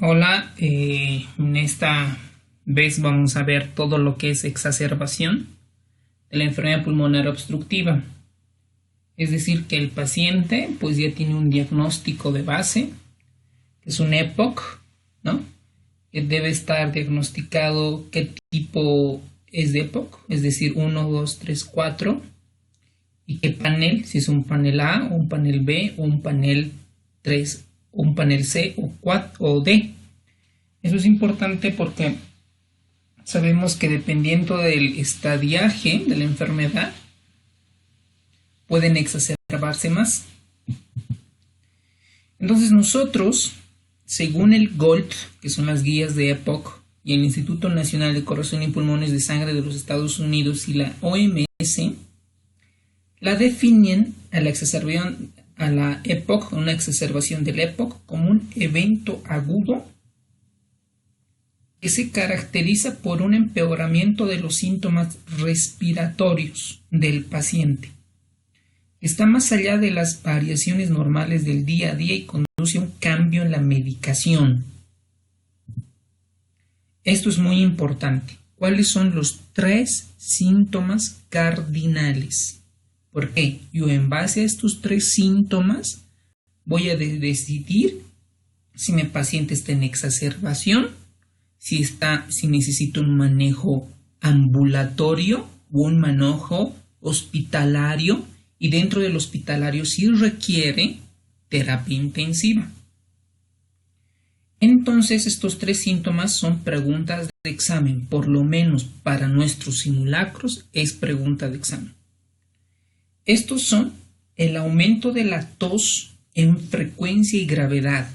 Hola, en esta vez vamos a ver todo lo que es exacerbación de la enfermedad pulmonar obstructiva. Es decir, que el paciente pues ya tiene un diagnóstico de base, que es un EPOC, ¿no? Que debe estar diagnosticado qué tipo es de EPOC, es decir, 1, 2, 3, 4, y qué panel, si es un panel A, o un panel B, o un panel 3, o un panel C, o 4, o D. Eso es importante porque sabemos que dependiendo del estadiaje de la enfermedad, pueden exacerbarse más. Entonces nosotros, según el GOLD, que son las guías de EPOC, y el Instituto Nacional de Corazón y Pulmones de Sangre de los Estados Unidos y la OMS, la definen a la exacerbación, a la EPOC, una exacerbación del EPOC, como un evento agudo que se caracteriza por un empeoramiento de los síntomas respiratorios del paciente. Está más allá de las variaciones normales del día a día y conduce a un cambio en la medicación. Esto es muy importante. ¿Cuáles son los 3 síntomas cardinales? ¿Por qué? Yo en base a estos 3 síntomas voy a decidir si mi paciente está en exacerbación, si necesito un manejo ambulatorio o un manejo hospitalario, y dentro del hospitalario sí requiere terapia intensiva. Entonces estos 3 síntomas son preguntas de examen, por lo menos para nuestros simulacros es pregunta de examen. Estos son el aumento de la tos en frecuencia y gravedad.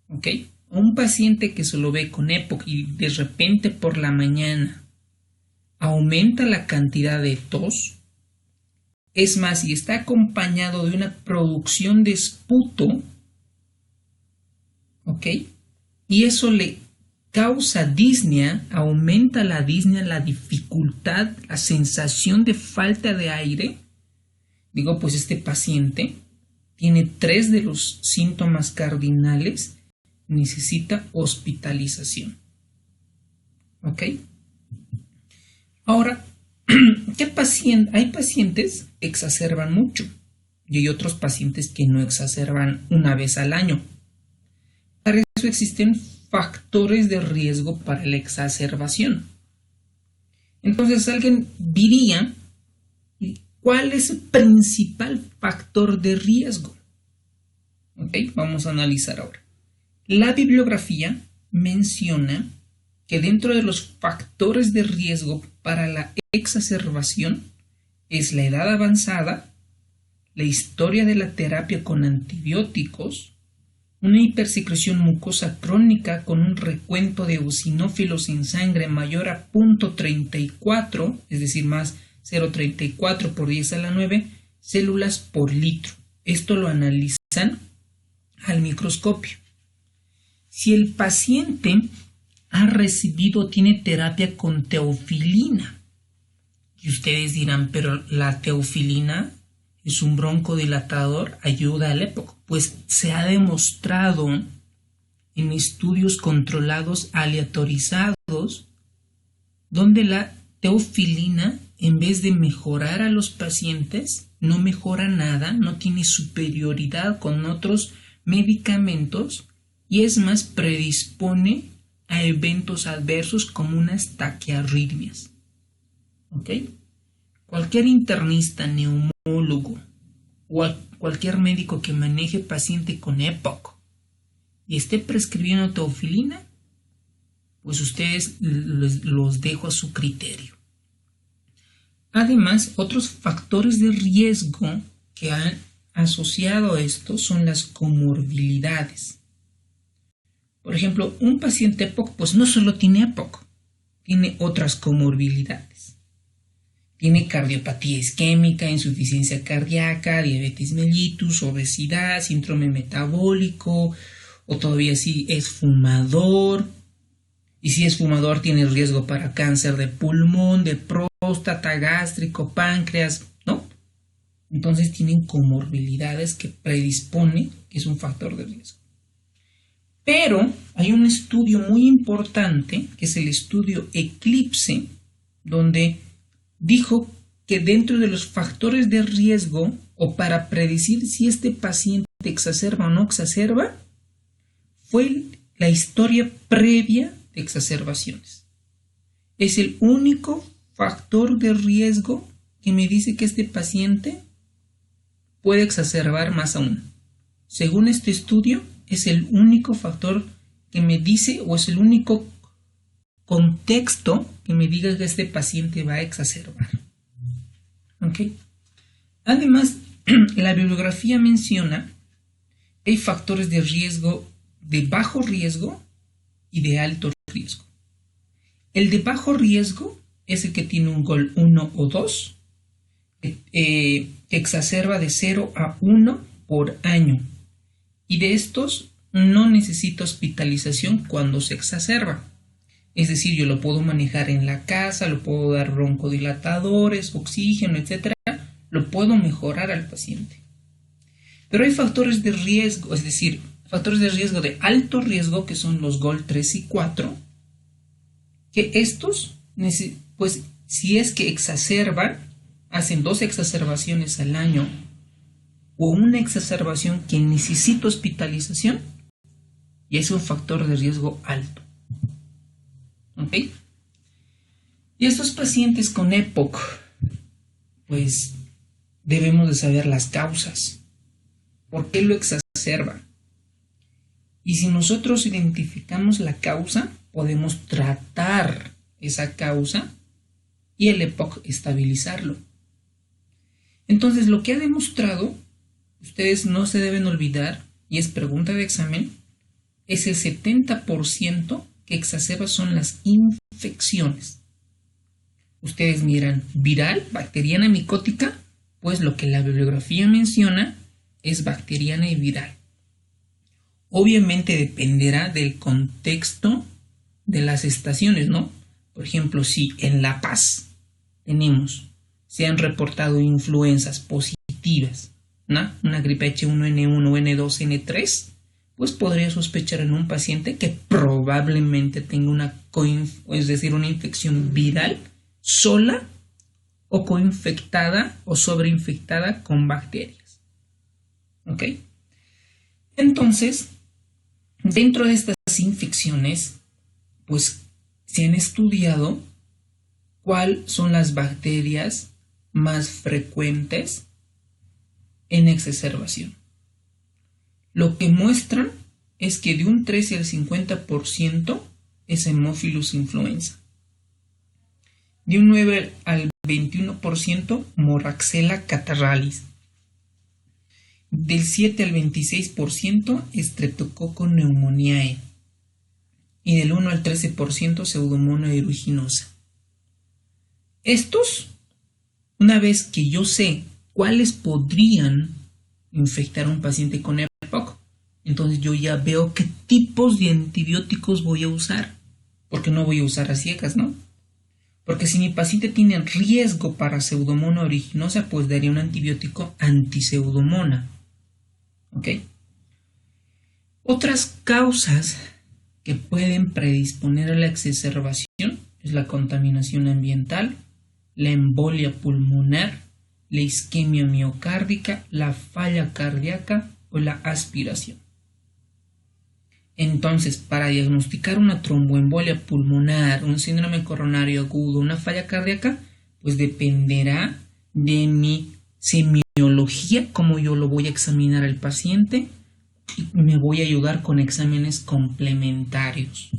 ¿Ok? Un paciente que se lo ve con EPOC y de repente por la mañana aumenta la cantidad de tos, es más, y está acompañado de una producción de esputo, ¿ok? Y eso le causa disnea, aumenta la disnea, la dificultad, la sensación de falta de aire. Digo, pues este paciente tiene 3 de los síntomas cardinales, necesita hospitalización. ¿Ok? Ahora, hay pacientes que exacerban mucho y hay otros pacientes que no exacerban una vez al año. Para eso existen factores de riesgo para la exacerbación. Entonces alguien diría, ¿cuál es el principal factor de riesgo? ¿Ok? Vamos a analizar ahora. La bibliografía menciona que dentro de los factores de riesgo para la exacerbación es la edad avanzada, la historia de la terapia con antibióticos, una hipersecreción mucosa crónica con un recuento de eosinófilos en sangre mayor a 0.34, es decir, más 0.34 por 10 a la 9 células por litro. Esto lo analizan al microscopio. Si el paciente tiene terapia con teofilina, y ustedes dirán, pero la teofilina es un broncodilatador, ayuda al EPOC. Pues se ha demostrado en estudios controlados aleatorizados donde la teofilina, en vez de mejorar a los pacientes, no mejora nada, no tiene superioridad con otros medicamentos y es más, predispone a eventos adversos como unas taquiarritmias. ¿Ok? Cualquier internista, neumólogo o cualquier médico que maneje paciente con EPOC y esté prescribiendo teofilina, pues ustedes los dejo a su criterio. Además, otros factores de riesgo que han asociado a esto son las comorbilidades. Por ejemplo, un paciente EPOC pues no solo tiene EPOC, tiene otras comorbilidades. Tiene cardiopatía isquémica, insuficiencia cardíaca, diabetes mellitus, obesidad, síndrome metabólico, o todavía si es fumador. Y si es fumador tiene riesgo para cáncer de pulmón, de próstata, gástrico, páncreas, ¿no? Entonces tienen comorbilidades que predispone, que es un factor de riesgo. Pero hay un estudio muy importante, que es el estudio Eclipse, donde dijo que dentro de los factores de riesgo o para predecir si este paciente exacerba o no exacerba, fue la historia previa de exacerbaciones. Es el único factor de riesgo que me dice que este paciente puede exacerbar más aún. Según este estudio, es el único factor que me dice, o es el único contexto que me diga que este paciente va a exacerbar. ¿Ok? Además, la bibliografía menciona que hay factores de riesgo, de bajo riesgo y de alto riesgo. El de bajo riesgo es el que tiene un GOL 1 o 2, que exacerba de 0 a 1 por año. Y de estos no necesita hospitalización cuando se exacerba. Es decir, yo lo puedo manejar en la casa, lo puedo dar broncodilatadores, oxígeno, etc. Lo puedo mejorar al paciente. Pero hay factores de riesgo, es decir, factores de riesgo de alto riesgo, que son los GOL 3 y 4, que estos, pues si es que exacerban, hacen 2 exacerbaciones al año, o una exacerbación que necesita hospitalización, y es un factor de riesgo alto. ¿Ok? Y estos pacientes con EPOC, pues debemos de saber las causas. ¿Por qué lo exacerban? Y si nosotros identificamos la causa, podemos tratar esa causa y el EPOC estabilizarlo. Entonces, lo que ha demostrado, ustedes no se deben olvidar, y es pregunta de examen, es el 70% que exacerba son las infecciones. Ustedes miran viral, bacteriana, micótica, pues lo que la bibliografía menciona es bacteriana y viral. Obviamente dependerá del contexto de las estaciones, ¿no? Por ejemplo, si en La Paz se han reportado influencias positivas, ¿no? Una gripe H1N1 o N2N3, pues podría sospechar en un paciente que probablemente tenga una infección viral sola o coinfectada o sobreinfectada con bacterias. ¿Ok? Entonces, dentro de estas infecciones, pues se han estudiado cuáles son las bacterias más frecuentes en exacerbación. Lo que muestran es que de un 13 al 50% es Haemophilus influenza. De un 9 al 21% Moraxella catarrhalis. Del 7 al 26% Streptococcus pneumoniae. Y del 1 al 13% Pseudomonas aeruginosa. Estos, una vez que yo sé cuáles podrían infectar a un paciente con EPOC, entonces yo ya veo qué tipos de antibióticos voy a usar, porque no voy a usar a ciegas, ¿no? Porque si mi paciente tiene riesgo para Pseudomonas aeruginosa, pues daría un antibiótico anti-Pseudomonas. ¿Ok? Otras causas que pueden predisponer a la exacerbación es la contaminación ambiental, la embolia pulmonar, la isquemia miocárdica, la falla cardíaca o la aspiración. Entonces, para diagnosticar una tromboembolia pulmonar, un síndrome coronario agudo, una falla cardíaca, pues dependerá de mi semiología, cómo yo lo voy a examinar al paciente, y me voy a ayudar con exámenes complementarios.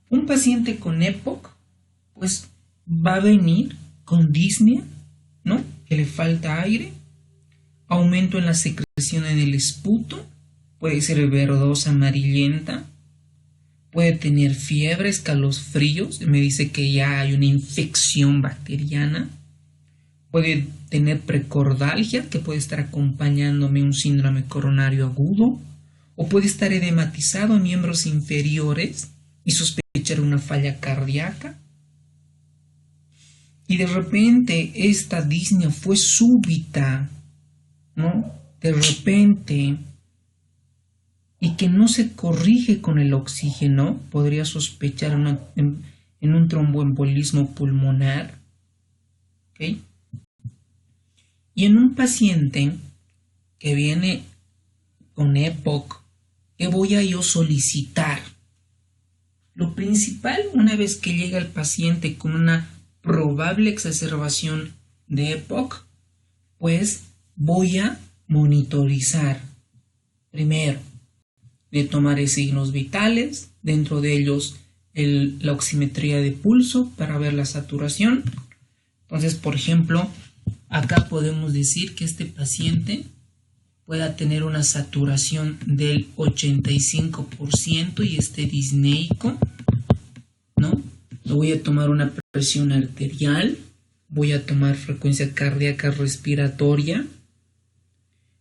Un paciente con EPOC, pues va a venir con disnea, ¿no? Que le falta aire, aumento en la secreción en el esputo, puede ser verdosa, amarillenta, puede tener fiebre, escalofríos, me dice que ya hay una infección bacteriana, puede tener precordalgia, que puede estar acompañándome un síndrome coronario agudo, o puede estar edematizado en miembros inferiores y sospechar una falla cardíaca. Y de repente esta disnea fue súbita, ¿no? De repente, y aunque no se corrige con el oxígeno, podría sospechar en un tromboembolismo pulmonar. ¿Okay? Y en un paciente que viene con EPOC, ¿qué voy a yo solicitar? Lo principal, una vez que llega el paciente con una probable exacerbación de EPOC, pues voy a monitorizar. Primero, le tomaré signos vitales, dentro de ellos la oximetría de pulso para ver la saturación. Entonces, por ejemplo, acá podemos decir que este paciente pueda tener una saturación del 85% y esté disneico, ¿no? Le voy a tomar una presión arterial, voy a tomar frecuencia cardíaca respiratoria.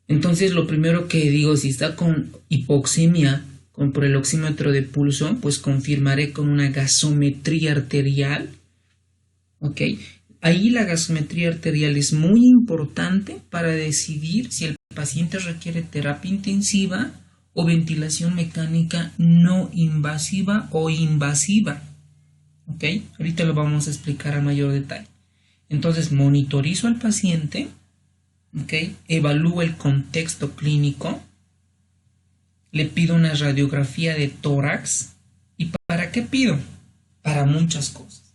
Entonces, lo primero que digo, si está con hipoxemia por el oxímetro de pulso, pues confirmaré con una gasometría arterial. ¿Ok? Ahí la gasometría arterial es muy importante para decidir si el paciente requiere terapia intensiva o ventilación mecánica no invasiva o invasiva. ¿Ok? Ahorita lo vamos a explicar a mayor detalle. Entonces, monitorizo al paciente. ¿Okay? Evalúo el contexto clínico, le pido una radiografía de tórax. ¿Y para qué pido? Para muchas cosas.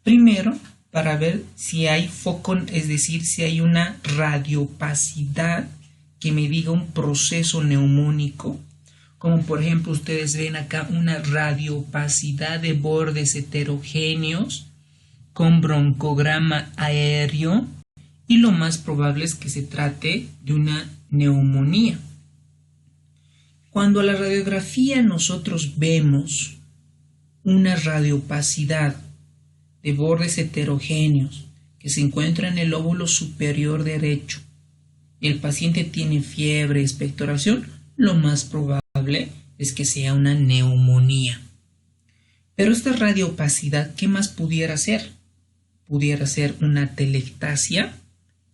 Primero, para ver si hay foco, es decir, si hay una radiopacidad que me diga un proceso neumónico, como por ejemplo ustedes ven acá una radiopacidad de bordes heterogéneos con broncograma aéreo. Y lo más probable es que se trate de una neumonía. Cuando a la radiografía nosotros vemos una radiopacidad de bordes heterogéneos que se encuentra en el lóbulo superior derecho y el paciente tiene fiebre, expectoración, lo más probable es que sea una neumonía. Pero esta radiopacidad, ¿qué más pudiera ser? Pudiera ser una telectasia.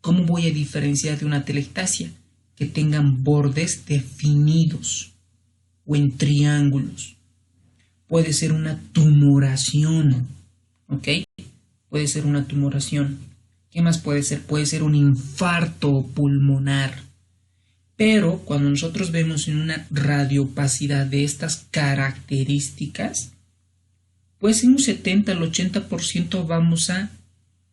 ¿Cómo voy a diferenciar de una telectasia? Que tengan bordes definidos o en triángulos. Puede ser una tumoración, ¿ok? Puede ser una tumoración. ¿Qué más puede ser? Puede ser un infarto pulmonar. Pero cuando nosotros vemos en una radiopacidad de estas características, pues en un 70 al 80% vamos a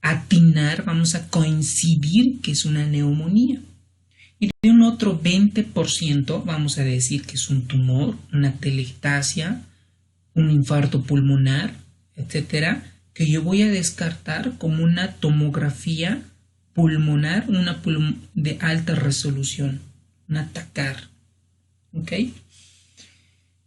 atinar, vamos a coincidir que es una neumonía. Y de un otro 20% vamos a decir que es un tumor, una telectasia, un infarto pulmonar, etcétera, que yo voy a descartar como una tomografía pulmonar, de alta resolución, una TACAR. ¿Ok?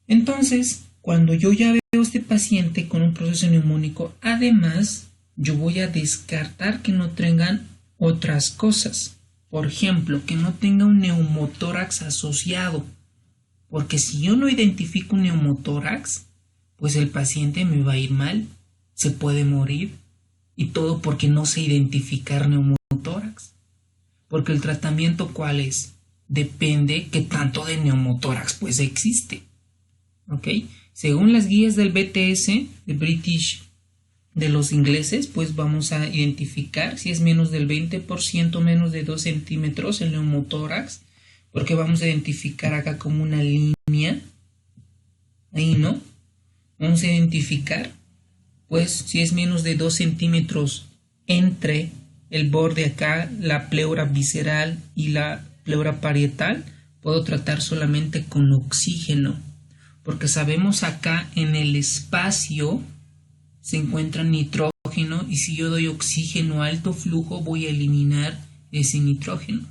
Entonces, cuando yo ya veo a este paciente con un proceso neumónico, además, yo voy a descartar que no tengan otras cosas. Por ejemplo, que no tenga un neumotórax asociado. Porque si yo no identifico un neumotórax, pues el paciente me va a ir mal, se puede morir. Y todo porque no sé identificar neumotórax. Porque el tratamiento, ¿cuál es? Depende qué tanto de neumotórax pues existe. ¿Ok? Según las guías del BTS, de British, de los ingleses, pues vamos a identificar si es menos del 20%, menos de 2 centímetros el neumotórax, porque vamos a identificar acá como una línea, ahí, ¿no? Vamos a identificar, pues, si es menos de 2 centímetros entre el borde acá, la pleura visceral y la pleura parietal, puedo tratar solamente con oxígeno, porque sabemos acá en el espacio se encuentra nitrógeno y si yo doy oxígeno a alto flujo voy a eliminar ese nitrógeno.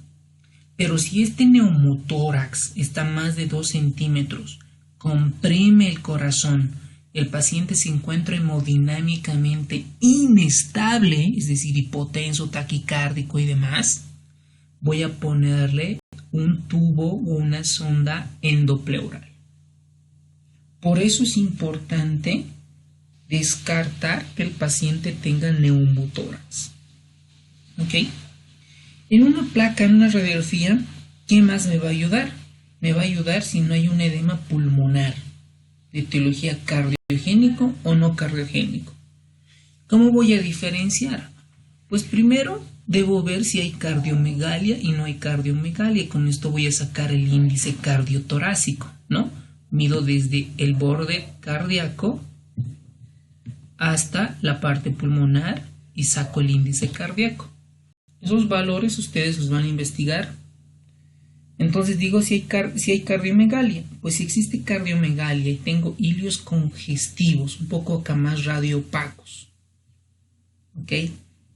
Pero si este neumotórax está más de 2 centímetros, comprime el corazón, el paciente se encuentra hemodinámicamente inestable, es decir, hipotenso, taquicárdico y demás, voy a ponerle un tubo o una sonda endopleural. Por eso es importante descartar que el paciente tenga neumotórax. ¿Ok? En una placa, en una radiografía, ¿qué más me va a ayudar? me va a ayudar si no hay un edema pulmonar de etiología cardiogénico o no cardiogénico. ¿Cómo voy a diferenciar? Pues primero debo ver si hay cardiomegalia y no hay cardiomegalia. Con esto voy a sacar el índice cardiotorácico, ¿no? Mido desde el borde cardíaco hasta la parte pulmonar y saco el índice cardíaco. Esos valores ustedes los van a investigar. Entonces digo si hay cardiomegalia. Pues si existe cardiomegalia y tengo hilios congestivos, un poco acá más radioopacos, ¿ok?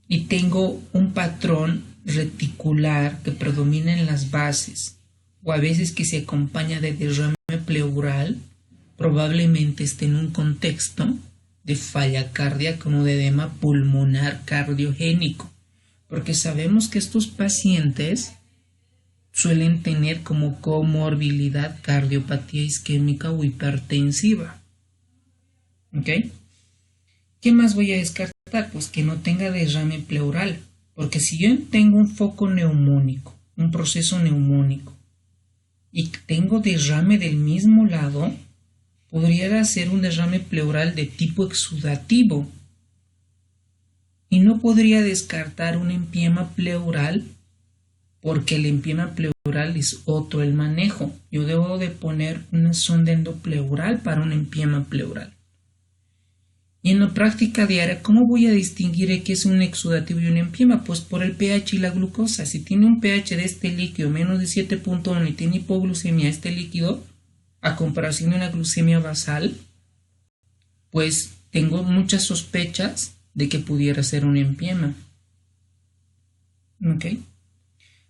Y tengo un patrón reticular que predomina en las bases, o a veces que se acompaña de derrame pleural, probablemente esté en un contexto de falla cardíaca o de edema pulmonar cardiogénico, porque sabemos que estos pacientes suelen tener como comorbilidad cardiopatía isquémica o hipertensiva. ¿Ok? ¿Qué más voy a descartar? Pues que no tenga derrame pleural, porque si yo tengo un foco neumónico, un proceso neumónico, y tengo derrame del mismo lado, podría ser un derrame pleural de tipo exudativo. Y no podría descartar un empiema pleural porque el empiema pleural es otro el manejo. Yo debo de poner una sonda endopleural para un empiema pleural. Y en la práctica diaria, ¿cómo voy a distinguir qué es un exudativo y un empiema? Pues por el pH y la glucosa. Si tiene un pH de este líquido menos de 7.1 y tiene hipoglucemia este líquido, a comparación de una glucemia basal, pues tengo muchas sospechas de que pudiera ser un empiema. ¿Ok?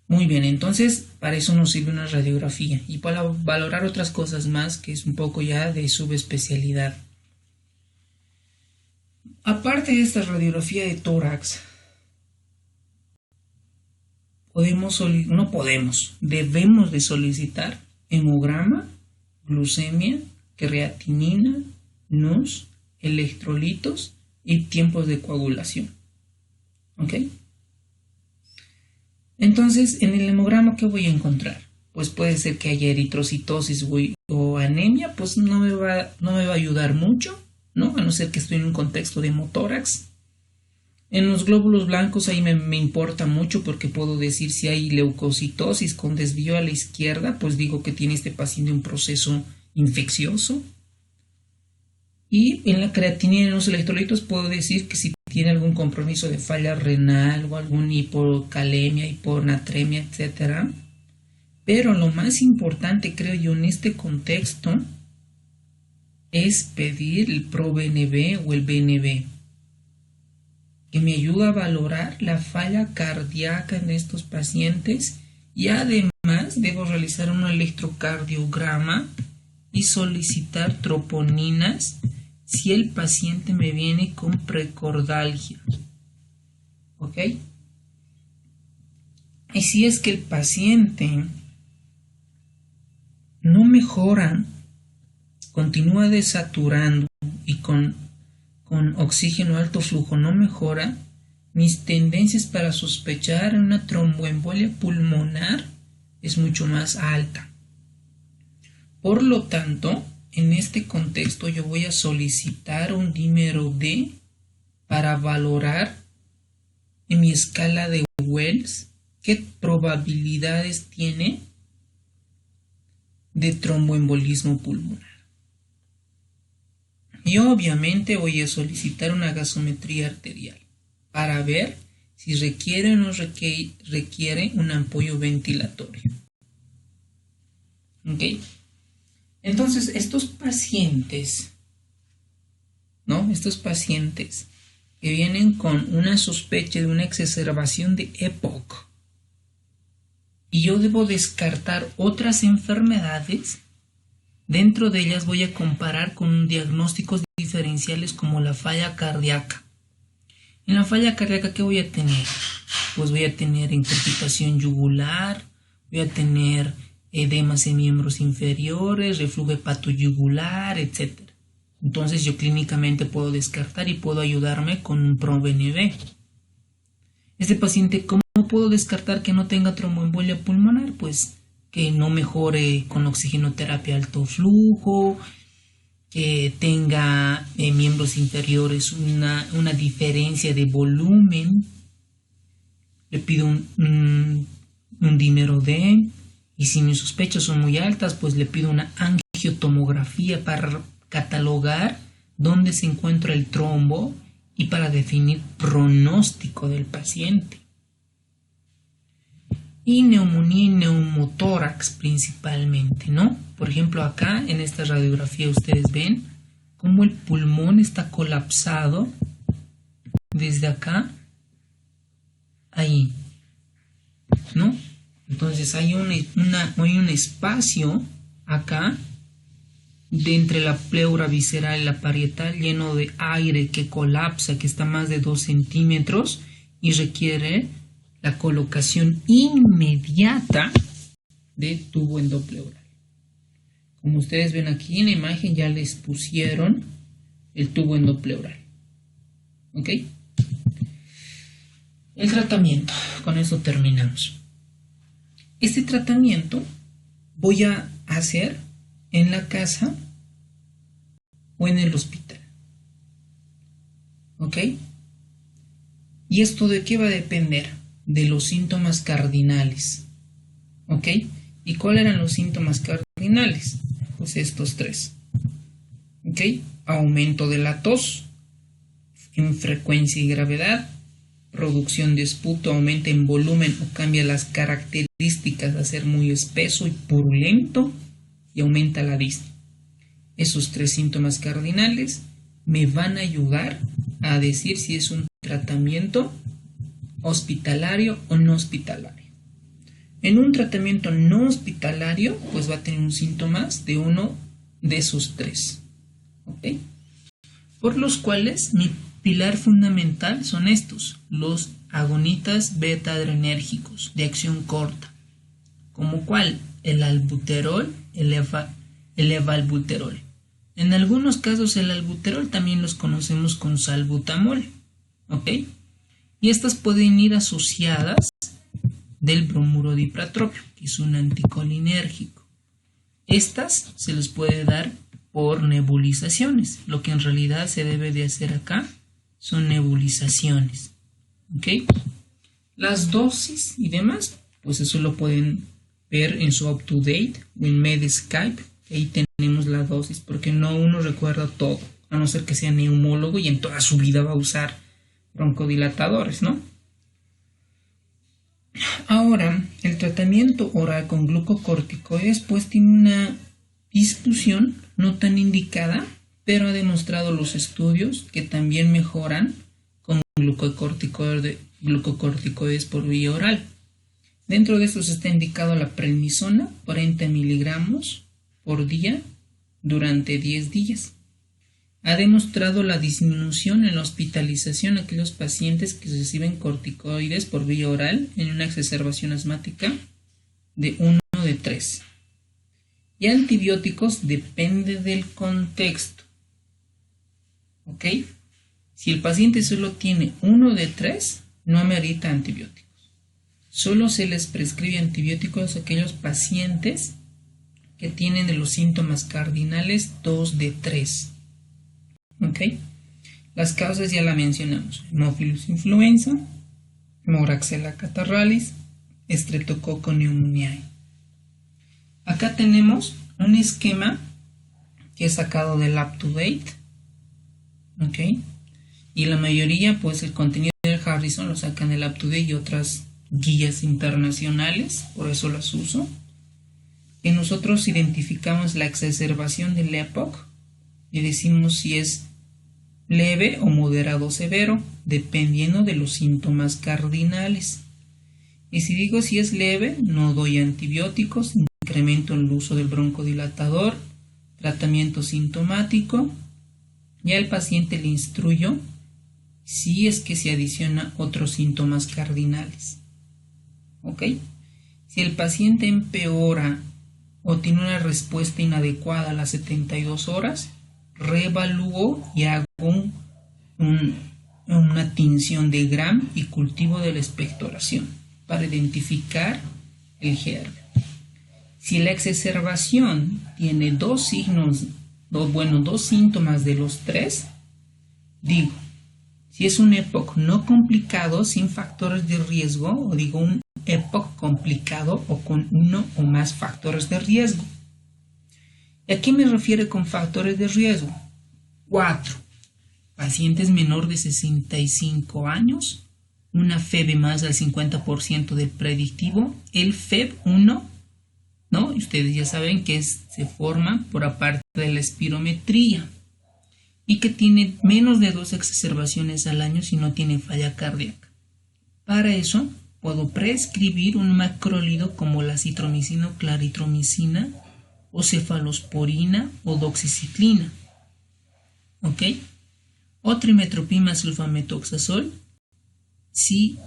Muy bien, entonces para eso nos sirve una radiografía y para valorar otras cosas más que es un poco ya de subespecialidad. Aparte de esta radiografía de tórax, debemos de solicitar hemograma, glucemia, creatinina, NUS, electrolitos y tiempos de coagulación. ¿Ok? Entonces, en el hemograma, ¿qué voy a encontrar? Pues puede ser que haya eritrocitosis o anemia, pues no me va a ayudar mucho, ¿no? A no ser que estoy en un contexto de hemotórax. En los glóbulos blancos ahí me importa mucho porque puedo decir si hay leucocitosis con desvío a la izquierda, pues digo que tiene este paciente un proceso infeccioso. Y en la creatinina y en los electrolitos puedo decir que si tiene algún compromiso de falla renal o algún hipocalemia, hiponatremia, etc. Pero lo más importante, creo yo, en este contexto es pedir el ProBNB o el BNB, que me ayuda a valorar la falla cardíaca en estos pacientes y además debo realizar un electrocardiograma y solicitar troponinas si el paciente me viene con precordalgia. ¿Ok? Y si es que el paciente no mejora, continúa desaturando y con oxígeno alto flujo no mejora, mis tendencias para sospechar una tromboembolia pulmonar es mucho más alta. Por lo tanto, en este contexto yo voy a solicitar un dímero D para valorar en mi escala de Wells qué probabilidades tiene de tromboembolismo pulmonar. Y obviamente voy a solicitar una gasometría arterial para ver si requiere o no requiere un apoyo ventilatorio. ¿Ok? Entonces, estos pacientes que vienen con una sospecha de una exacerbación de EPOC y yo debo descartar otras enfermedades, dentro de ellas voy a comparar con diagnósticos diferenciales como la falla cardíaca. En la falla cardíaca, ¿qué voy a tener? Pues voy a tener increpitación yugular, voy a tener edemas en miembros inferiores, reflujo hepatoyugular, etc. Entonces yo clínicamente puedo descartar y puedo ayudarme con un ProBNB. Este paciente, ¿cómo puedo descartar que no tenga tromboembolia pulmonar? Pues que no mejore con oxigenoterapia alto flujo, que tenga miembros inferiores una diferencia de volumen. Le pido un dímero D, y si mis sospechas son muy altas, pues le pido una angiotomografía para catalogar dónde se encuentra el trombo y para definir pronóstico del paciente. Y neumonía y neumotórax principalmente, ¿no? Por ejemplo, acá en esta radiografía ustedes ven cómo el pulmón está colapsado desde acá, ahí, ¿no? Entonces hay un espacio acá de entre la pleura visceral y la parietal lleno de aire que colapsa, que está más de 2 centímetros y requiere la colocación inmediata de tubo endopleural. Como ustedes ven aquí en la imagen, ya les pusieron el tubo endopleural. ¿Ok? El tratamiento, con eso terminamos. Este tratamiento voy a hacer en la casa o en el hospital. ¿Ok? ¿Y esto de qué va a depender? De los síntomas cardinales. ¿Ok? ¿Y cuáles eran los síntomas cardinales? Pues estos 3. ¿Ok? Aumento de la tos en frecuencia y gravedad, producción de esputo aumenta en volumen o cambia las características a ser muy espeso y purulento y aumenta la disnea. Esos 3 síntomas cardinales me van a ayudar a decir si es un tratamiento hospitalario o no hospitalario. En un tratamiento no hospitalario, pues va a tener un síntomas de uno de esos 3. ¿Ok? Por los cuales mi pilar fundamental son estos, los agonitas beta-adrenérgicos de acción corta, como cuál, el albuterol, el evalbuterol. En algunos casos el albuterol también los conocemos con salbutamol, ¿ok? Y estas pueden ir asociadas del bromuro dipratropio, que es un anticolinérgico. Estas se les puede dar por nebulizaciones. Lo que en realidad se debe de hacer acá son nebulizaciones. ¿Ok? Las dosis y demás, pues eso lo pueden ver en su UpToDate o en Medscape. Ahí tenemos la dosis, porque no uno recuerda todo, a no ser que sea neumólogo y en toda su vida va a usar broncodilatadores, ¿no? Ahora, el tratamiento oral con glucocorticoides pues tiene una discusión no tan indicada, pero ha demostrado los estudios que también mejoran con glucocorticoides por vía oral. Dentro de estos está indicado la prednisona, 40 miligramos por día durante 10 días. Ha demostrado la disminución en la hospitalización a aquellos pacientes que reciben corticoides por vía oral en una exacerbación asmática de 1 de 3. Y antibióticos depende del contexto. ¿Ok? Si el paciente solo tiene 1 de 3, no amerita antibióticos. Solo se les prescribe antibióticos a aquellos pacientes que tienen de los síntomas cardinales 2 de 3. ¿Ok? Las causas ya la mencionamos: Haemophilus influenza, Moraxella catarrhalis, Streptococcus pneumoniae. Acá tenemos un esquema que he sacado del UpToDate. ¿Ok? Y la mayoría, pues el contenido del Harrison lo sacan del UpToDate y otras guías internacionales, por eso las uso. Y nosotros identificamos la exacerbación del EPOC y decimos si es leve o moderado severo, dependiendo de los síntomas cardinales. Y si digo si es leve, no doy antibióticos, incremento el uso del broncodilatador, tratamiento sintomático, y al paciente le instruyo si es que se adiciona otros síntomas cardinales. ¿Ok? Si el paciente empeora o tiene una respuesta inadecuada a las 72 horas, reevalúo y hago una tinción de Gram y cultivo de la expectoración para identificar el germen. Si la exacerbación tiene dos síntomas de los tres, digo, si es un EPOC no complicado sin factores de riesgo, o digo un EPOC complicado o con uno o más factores de riesgo. ¿Y a qué me refiero con factores de riesgo? 4. Pacientes menor de 65 años, una FEB más del 50% del predictivo, el FEB1, ¿no? Ustedes ya saben que se forma por aparte de la espirometría y que tiene menos de 2 exacerbaciones al año si no tiene falla cardíaca. Para eso puedo prescribir un macrólido como la citromicina o claritromicina o cefalosporina o doxiciclina. ¿Ok? O trimestoprim sulfametoxazol si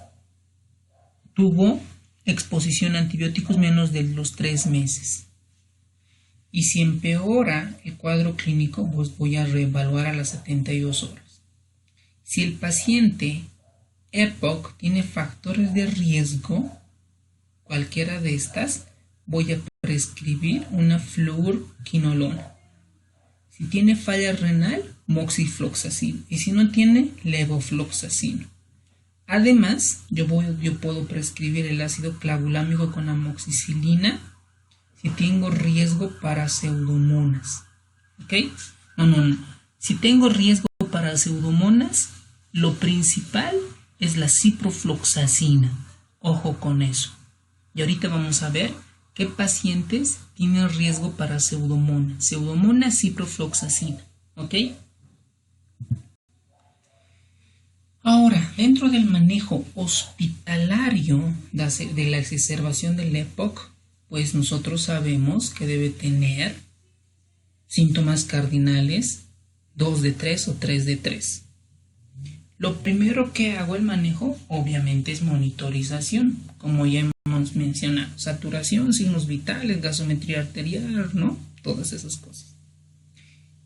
tuvo exposición a antibióticos menos de los 3 meses. Y si empeora el cuadro clínico, pues voy a reevaluar a las 72 horas. Si el paciente EPOC tiene factores de riesgo, cualquiera de estas, voy a prescribir una fluorquinolona. Si tiene falla renal, moxifloxacino. Y si no tiene, levofloxacino. Además, yo puedo prescribir el ácido clavulámico con amoxicilina si tengo riesgo para pseudomonas. ¿Ok? No. Si tengo riesgo para pseudomonas, lo principal es la ciprofloxacina. Ojo con eso. Y ahorita vamos a ver qué pacientes tienen riesgo para pseudomonas. Pseudomonas, ciprofloxacina. ¿Ok? Ahora, dentro del manejo hospitalario de la exacerbación del EPOC, pues nosotros sabemos que debe tener síntomas cardinales 2 de 3 o 3 de 3. Lo primero que hago el manejo, obviamente, es monitorización, como ya hemos mencionado, saturación, signos vitales, gasometría arterial, ¿no? Todas esas cosas.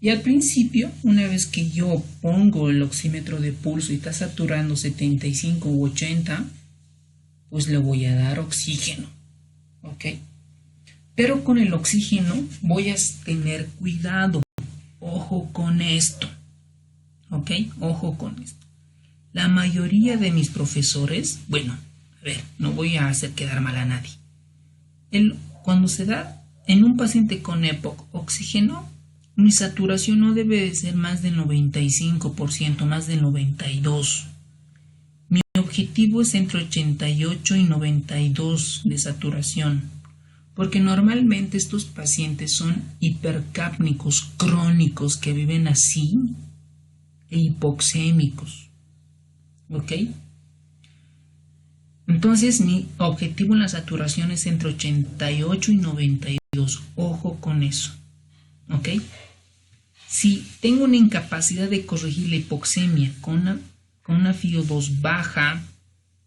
Y al principio, una vez que yo pongo el oxímetro de pulso y está saturando 75 u 80, pues le voy a dar oxígeno, ¿ok? Pero con el oxígeno voy a tener cuidado. Ojo con esto, ¿ok? Ojo con esto. La mayoría de mis profesores, bueno, a ver, no voy a hacer quedar mal a nadie. Cuando se da en un paciente con EPOC oxígeno, mi saturación no debe de ser más del 95%, más del 92%. Mi objetivo es entre 88 y 92 de saturación, porque normalmente estos pacientes son hipercápnicos crónicos que viven así e hipoxémicos. ¿Ok? Entonces mi objetivo en la saturación es entre 88 y 92. Ojo con eso. ¿Ok? Si tengo una incapacidad de corregir la hipoxemia con una FiO2 baja,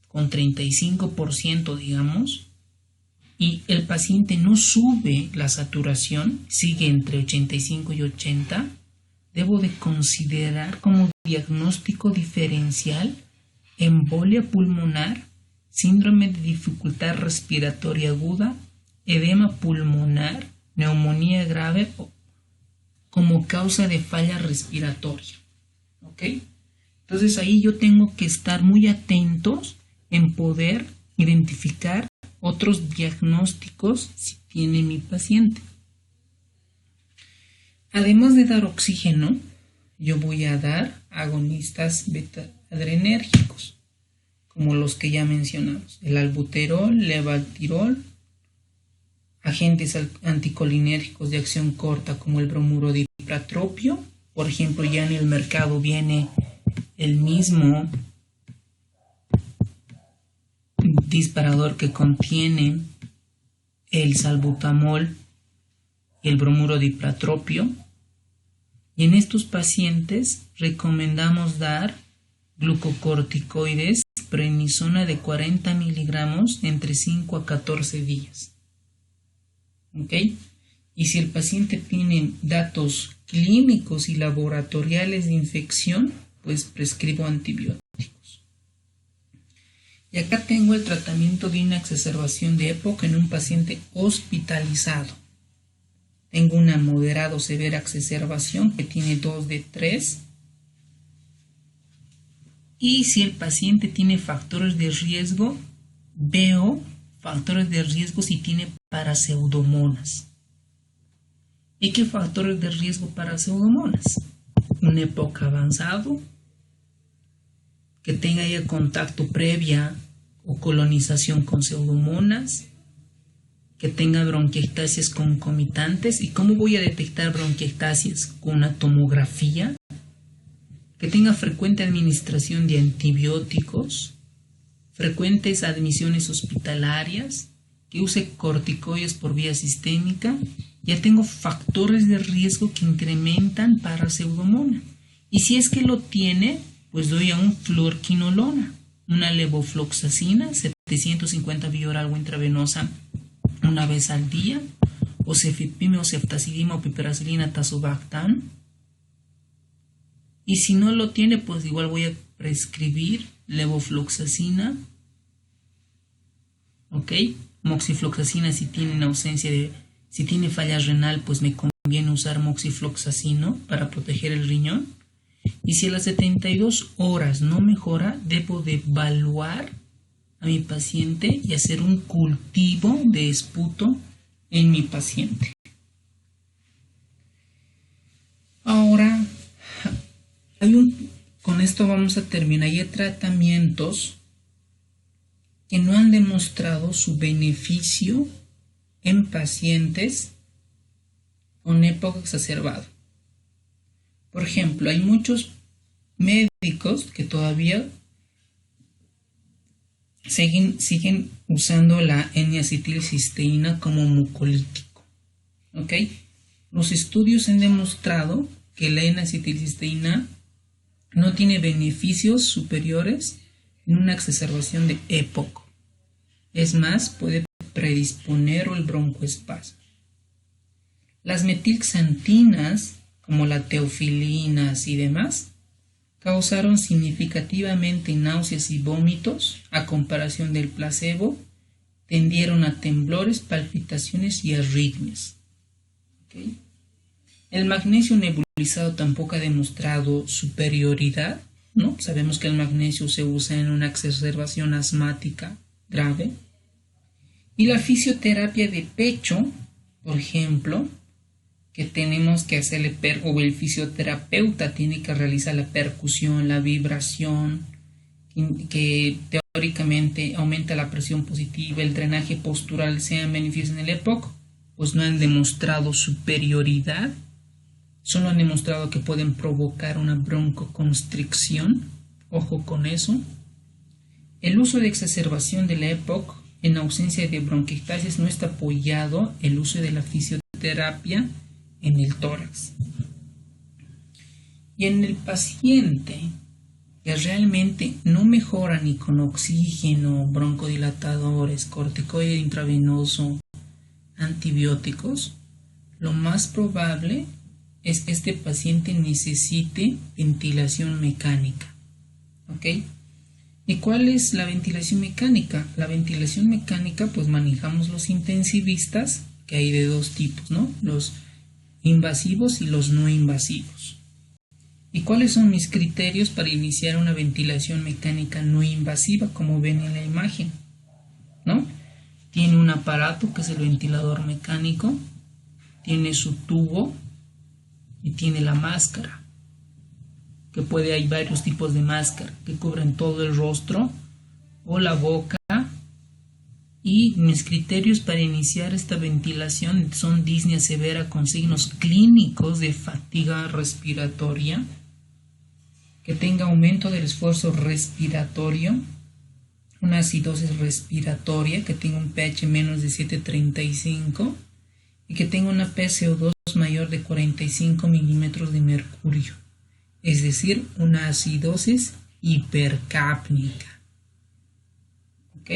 con 35%, digamos, y el paciente no sube la saturación, sigue entre 85 y 80, debo de considerar como diagnóstico diferencial embolia pulmonar, síndrome de dificultad respiratoria aguda, edema pulmonar, neumonía grave como causa de falla respiratoria. ¿Ok? Entonces ahí yo tengo que estar muy atentos en poder identificar otros diagnósticos si tiene mi paciente. Además de dar oxígeno, yo voy a dar agonistas beta-adrenérgicos, como los que ya mencionamos, el albuterol, levatirol, agentes anticolinérgicos de acción corta como el bromuro de ipratropio. Por ejemplo, ya en el mercado viene el mismo disparador que contiene el salbutamol y el bromuro de ipratropio. Y en estos pacientes recomendamos dar glucocorticoides, prednisona de 40 miligramos entre 5 a 14 días. ¿Ok? Y si el paciente tiene datos clínicos y laboratoriales de infección, pues prescribo antibióticos. Y acá tengo el tratamiento de una exacerbación de EPOC en un paciente hospitalizado. Tengo una moderado severa exacerbación que tiene 2 de 3. Y si el paciente tiene factores de riesgo, veo factores de riesgo si tiene parapseudomonas. ¿Y qué factores de riesgo para pseudomonas? Un EPOC avanzado, que tenga ya contacto previa o colonización con pseudomonas, que tenga bronquiectasias concomitantes. ¿Y cómo voy a detectar bronquiectasias? Con una tomografía, que tenga frecuente administración de antibióticos, frecuentes admisiones hospitalarias, que use corticoides por vía sistémica. Ya tengo factores de riesgo que incrementan para pseudomonas. Y si es que lo tiene, pues doy a un fluorquinolona, una levofloxacina, 750 vía oral o intravenosa una vez al día, o cefepime o ceftazidima o piperacilina tazobactam. Y si no lo tiene, pues igual voy a prescribir levofloxacina, ¿ok? Moxifloxacina si tiene falla renal, pues me conviene usar moxifloxacino para proteger el riñón. Y si a las 72 horas no mejora, debo de evaluar a mi paciente y hacer un cultivo de esputo en mi paciente. Ahora, con esto vamos a terminar. Hay tratamientos que no han demostrado su beneficio en pacientes con EPOC exacerbado. Por ejemplo, hay muchos médicos que todavía siguen usando la N-acetilcisteína como mucolítico. ¿Ok? Los estudios han demostrado que la N-acetilcisteína no tiene beneficios superiores en una exacerbación de EPOC. Es más, puede predisponer el broncoespasmo. Las metilxantinas, como la teofilinas y demás, causaron significativamente náuseas y vómitos a comparación del placebo, tendieron a temblores, palpitaciones y arritmias. ¿Okay? El magnesio nebulizado tampoco ha demostrado superioridad, ¿no? Sabemos que el magnesio se usa en una exacerbación asmática grave. Y la fisioterapia de pecho, por ejemplo, que tenemos que hacerle o el fisioterapeuta tiene que realizar la percusión, la vibración, que teóricamente aumenta la presión positiva, el drenaje postural, sean beneficios en el EPOC, pues no han demostrado superioridad, solo han demostrado que pueden provocar una broncoconstricción, ojo con eso. El uso de exacerbación de la EPOC en ausencia de bronquiectasias no está apoyado el uso de la fisioterapia en el tórax. Y en el paciente que realmente no mejora ni con oxígeno, broncodilatadores, corticoide intravenoso, antibióticos, lo más probable es que este paciente necesite ventilación mecánica. ¿Ok? ¿Y cuál es la ventilación mecánica? La ventilación mecánica, pues manejamos los intensivistas, que hay de dos tipos, ¿no? Los invasivos y los no invasivos. ¿Y cuáles son mis criterios para iniciar una ventilación mecánica no invasiva, como ven en la imagen? ¿No? Tiene un aparato que es el ventilador mecánico, tiene su tubo y tiene la máscara, que hay varios tipos de máscara que cubren todo el rostro o la boca. Y mis criterios para iniciar esta ventilación son disnea severa con signos clínicos de fatiga respiratoria, que tenga aumento del esfuerzo respiratorio, una acidosis respiratoria, que tenga un pH menos de 7.35 y que tenga una PCO2 mayor de 45 milímetros de mercurio, es decir, una acidosis hipercápnica. ¿Ok?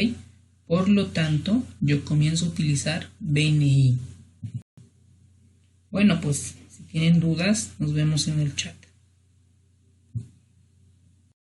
Por lo tanto, yo comienzo a utilizar BNI. Bueno, pues si tienen dudas, nos vemos en el chat.